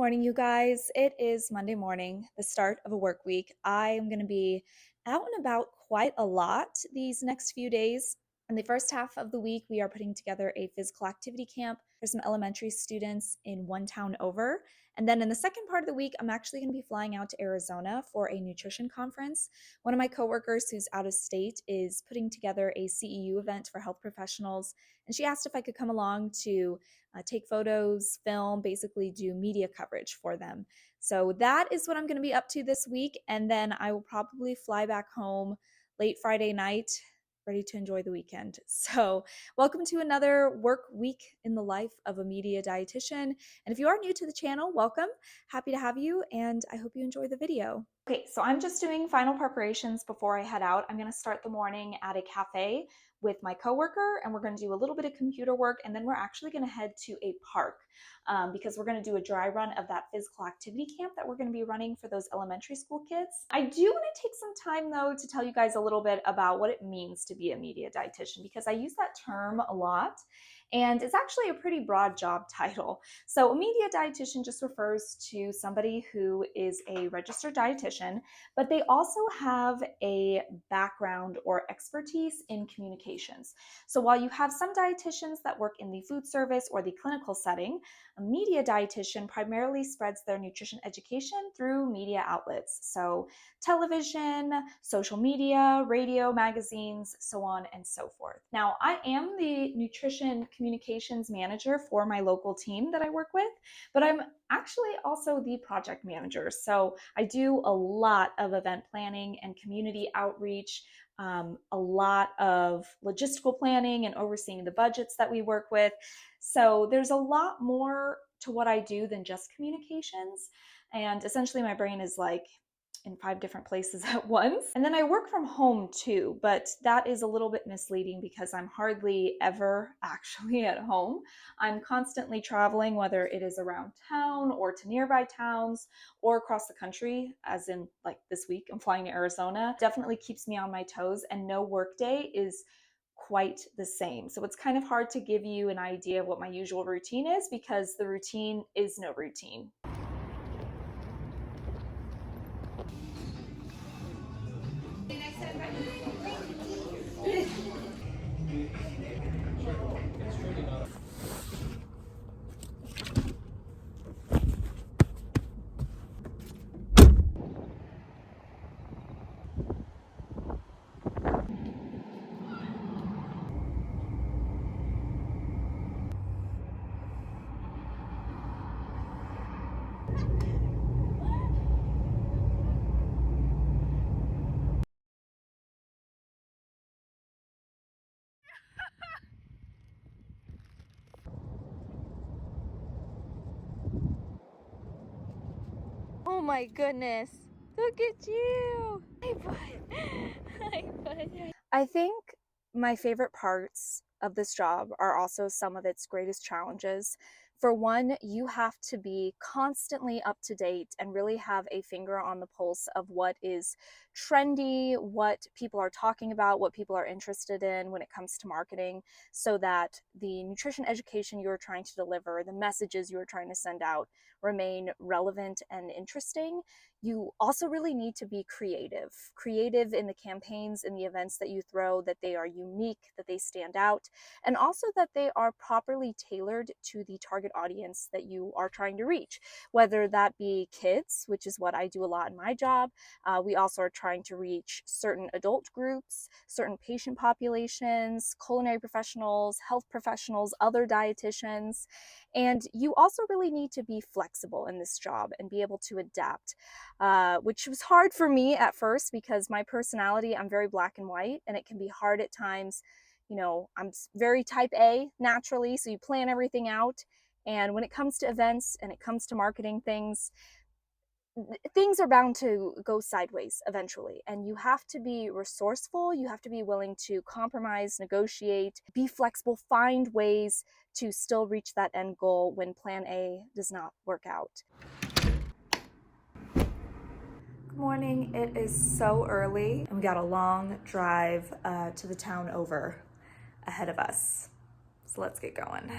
morning, you guys. It is Monday morning, the start of a work week. I am going to be out and about quite a lot these next few days. In the first half of the week, we are putting together a physical activity camp for some elementary students in one town over. And then in the second part of the week, I'm actually going to be flying out to Arizona for a nutrition conference. One of my coworkers who's out of state is putting together a CEU event for health professionals, and she asked if I could come along to take photos, film, basically do media coverage for them. So that is what I'm going to be up to this week. And then I will probably fly back home late Friday night, ready to enjoy the weekend. So welcome to another work week in the life of a media dietitian. And if you are new to the channel, welcome. Happy to have you, and I hope you enjoy the video. Okay, so I'm just doing final preparations before I head out. I'm going to start the morning at a cafe with my coworker, and we're going to do a little bit of computer work, and then we're actually going to head to a park because we're going to do a dry run of that physical activity camp that we're going to be running for those elementary school kids. I do want to take some time though to tell you guys a little bit about what it means to be a media dietitian, because I use that term a lot, and it's actually a pretty broad job title. So a media dietitian just refers to somebody who is a registered dietitian, but they also have a background or expertise in communications. So while you have some dietitians that work in the food service or the clinical setting, a media dietitian primarily spreads their nutrition education through media outlets. So television, social media, radio, magazines, so on and so forth. Now, I am the nutrition communications manager for my local team that I work with, but I'm actually also the project manager. So I do a lot of event planning and community outreach, a lot of logistical planning and overseeing the budgets that we work with. So there's a lot more to what I do than just communications. And essentially my brain is like in 5 different places at once. And then I work from home too, but that is a little bit misleading because I'm hardly ever actually at home. I'm constantly traveling, whether it is around town or to nearby towns or across the country, as in like this week, I'm flying to Arizona. Definitely keeps me on my toes, and no work day is quite the same. So it's kind of hard to give you an idea of what my usual routine is because the routine is no routine. Oh my goodness. Look at you. Hi, bud. Hi, bud. I think my favorite parts of this job are also some of its greatest challenges. For one, you have to be constantly up to date and really have a finger on the pulse of what is trendy, what people are talking about, what people are interested in when it comes to marketing, so that the nutrition education you are trying to deliver, the messages you are trying to send out, remain relevant and interesting. You also really need to be creative in the campaigns, in the events that you throw, that they are unique, that they stand out, and also that they are properly tailored to the target audience that you are trying to reach, whether that be kids, which is what I do a lot in my job. We also are trying to reach certain adult groups, certain patient populations, culinary professionals, health professionals, other dietitians. And you also really need to be flexible in this job and be able to adapt, which was hard for me at first because my personality, I'm very black and white, and it can be hard at times. You know, I'm very type A naturally, so you plan everything out. And when it comes to events and it comes to marketing things are bound to go sideways eventually, and you have to be resourceful. You have to be willing to compromise, negotiate, be flexible, find ways to still reach that end goal when plan A does not work out. Good morning. It is so early and we got a long drive to the town over ahead of us, so let's get going.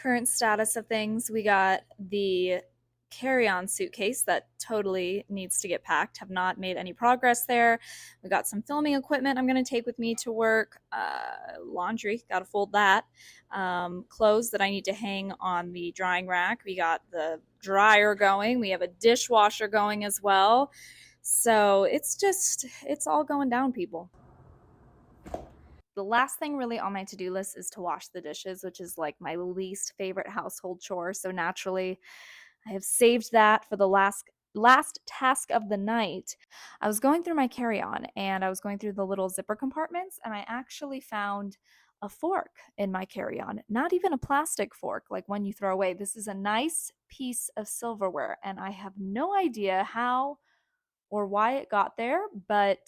current status of things, we got the carry-on suitcase that totally needs to get packed. Have not made any progress there. We got some filming equipment I'm going to take with me to work. Laundry, got to fold that. Clothes that I need to hang on the drying rack. We got the dryer going. We have a dishwasher going as well. So it's all going down, people. The last thing really on my to-do list is to wash the dishes, which is like my least favorite household chore. So naturally, I have saved that for the last task of the night. I was going through my carry-on and I was going through the little zipper compartments and I actually found a fork in my carry-on. Not even a plastic fork like one you throw away. This is a nice piece of silverware and I have no idea how or why it got there, but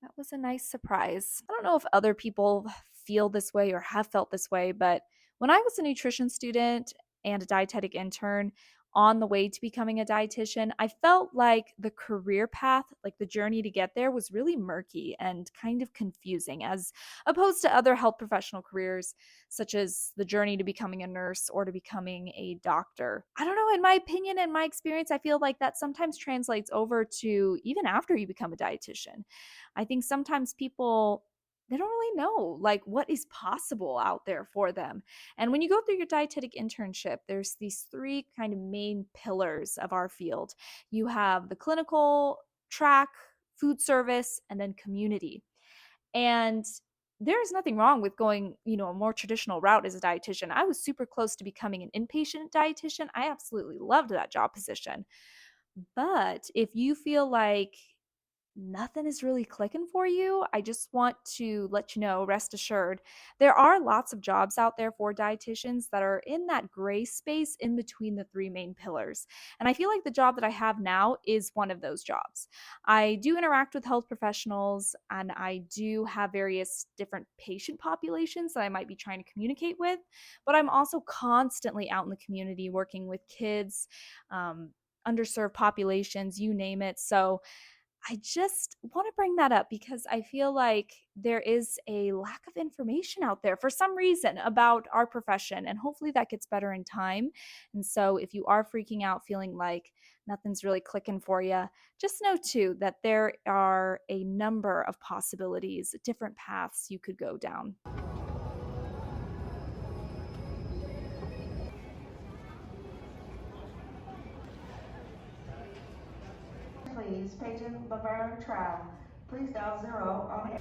that was a nice surprise. I don't know if other people feel this way or have felt this way, but when I was a nutrition student and a dietetic intern on the way to becoming a dietitian, I felt like the career path, like the journey to get there, was really murky and kind of confusing as opposed to other health professional careers, such as the journey to becoming a nurse or to becoming a doctor. I don't know, in my opinion and my experience, I feel like that sometimes translates over to even after you become a dietitian. I think sometimes people they don't really know like what is possible out there for them. And when you go through your dietetic internship, there's these three kind of main pillars of our field. You have the clinical track, food service, and then community. And there's nothing wrong with going, a more traditional route as a dietitian. I was super close to becoming an inpatient dietitian. I absolutely loved that job position. But if you feel like nothing is really clicking for you, I just want to let you know, rest assured, there are lots of jobs out there for dietitians that are in that gray space in between the three main pillars. And I feel like the job that I have now is one of those jobs. I do interact with health professionals and I do have various different patient populations that I might be trying to communicate with, but I'm also constantly out in the community working with kids, underserved populations, you name it. So I just want to bring that up because I feel like there is a lack of information out there for some reason about our profession, and hopefully that gets better in time. And so, if you are freaking out, feeling like nothing's really clicking for you, just know too that there are a number of possibilities, different paths you could go down. Please, Peyton Laverne Trav. Please dial 0 on.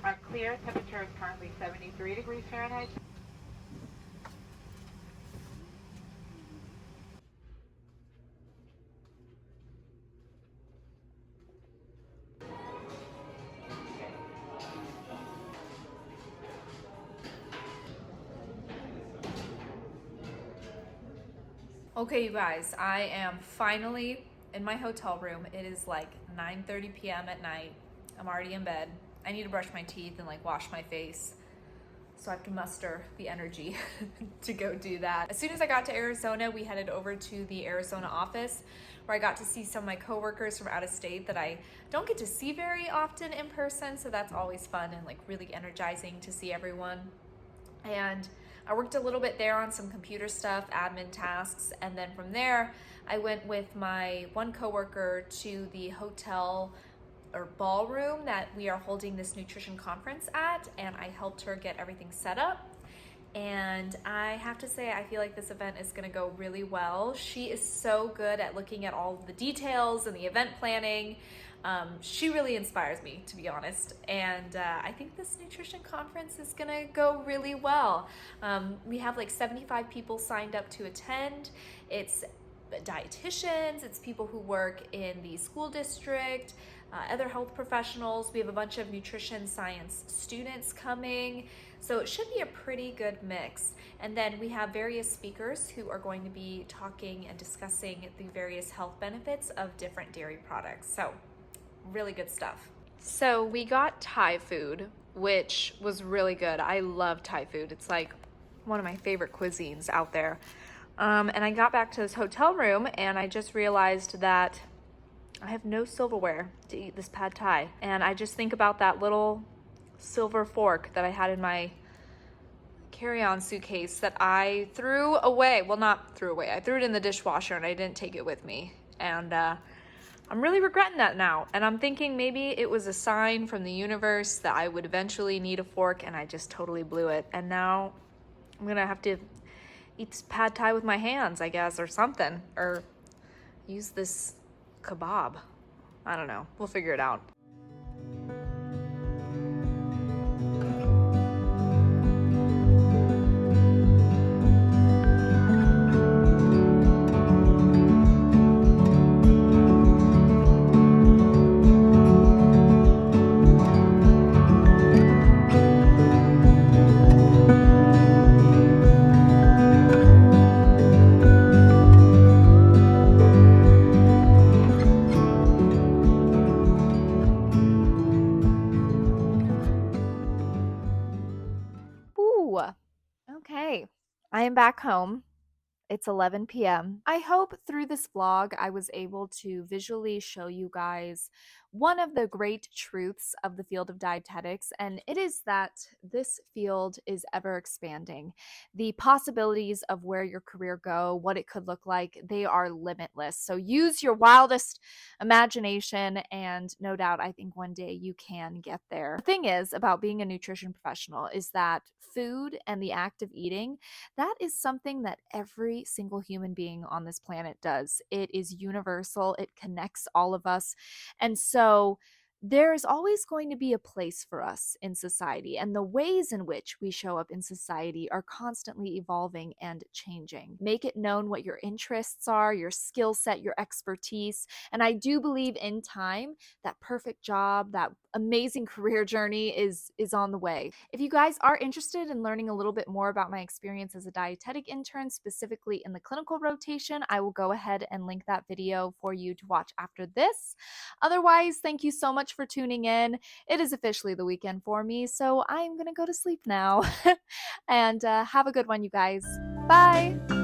Our clear temperature is currently 73 degrees Fahrenheit. Okay, you guys, I am finally in my hotel room. It is like 9:30 p.m. at night. I'm already in bed. I need to brush my teeth and like wash my face. So I have to muster the energy to go do that. As soon as I got to Arizona, we headed over to the Arizona office where I got to see some of my coworkers from out of state that I don't get to see very often in person. So that's always fun and like really energizing to see everyone. And I worked a little bit there on some computer stuff, admin tasks, and then from there, I went with my one coworker to the hotel or ballroom that we are holding this nutrition conference at, and I helped her get everything set up. And I have to say, I feel like this event is gonna go really well. She is so good at looking at all the details and the event planning. She really inspires me, to be honest. And I think this nutrition conference is gonna go really well. We have like 75 people signed up to attend. It's dietitians, it's people who work in the school district, other health professionals. We have a bunch of nutrition science students coming. So it should be a pretty good mix. And then we have various speakers who are going to be talking and discussing the various health benefits of different dairy products. So really good stuff. So we got Thai food, which was really good. I love Thai food. It's like one of my favorite cuisines out there. And I got back to this hotel room and I just realized that I have no silverware to eat this pad thai. And I just think about that little silver fork that I had in my carry-on suitcase that I threw away. Well, not threw away. I threw it in the dishwasher and I didn't take it with me. And I'm really regretting that now. And I'm thinking maybe it was a sign from the universe that I would eventually need a fork, and I just totally blew it. And now I'm gonna have to eat pad thai with my hands, I guess, or something. Or use this kebab. I don't know. We'll figure it out. Ooh, okay. I am back home. It's 11 p.m. I hope through this vlog I was able to visually show you guys one of the great truths of the field of dietetics, and it is that this field is ever expanding. The possibilities of where your career go, what it could look like, they are limitless. So use your wildest imagination, and no doubt I think one day you can get there. The thing is about being a nutrition professional is that food and the act of eating, that is something that every single human being on this planet does. It is universal, it connects all of us. And so there is always going to be a place for us in society, and the ways in which we show up in society are constantly evolving and changing. Make it known what your interests are, your skill set, your expertise, and I do believe in time that perfect job, that amazing career journey is on the way. If you guys are interested in learning a little bit more about my experience as a dietetic intern, specifically in the clinical rotation, I will go ahead and link that video for you to watch after this. Otherwise, thank you so much for tuning in. It is officially the weekend for me, so I'm gonna go to sleep now. And have a good one, you guys. Bye.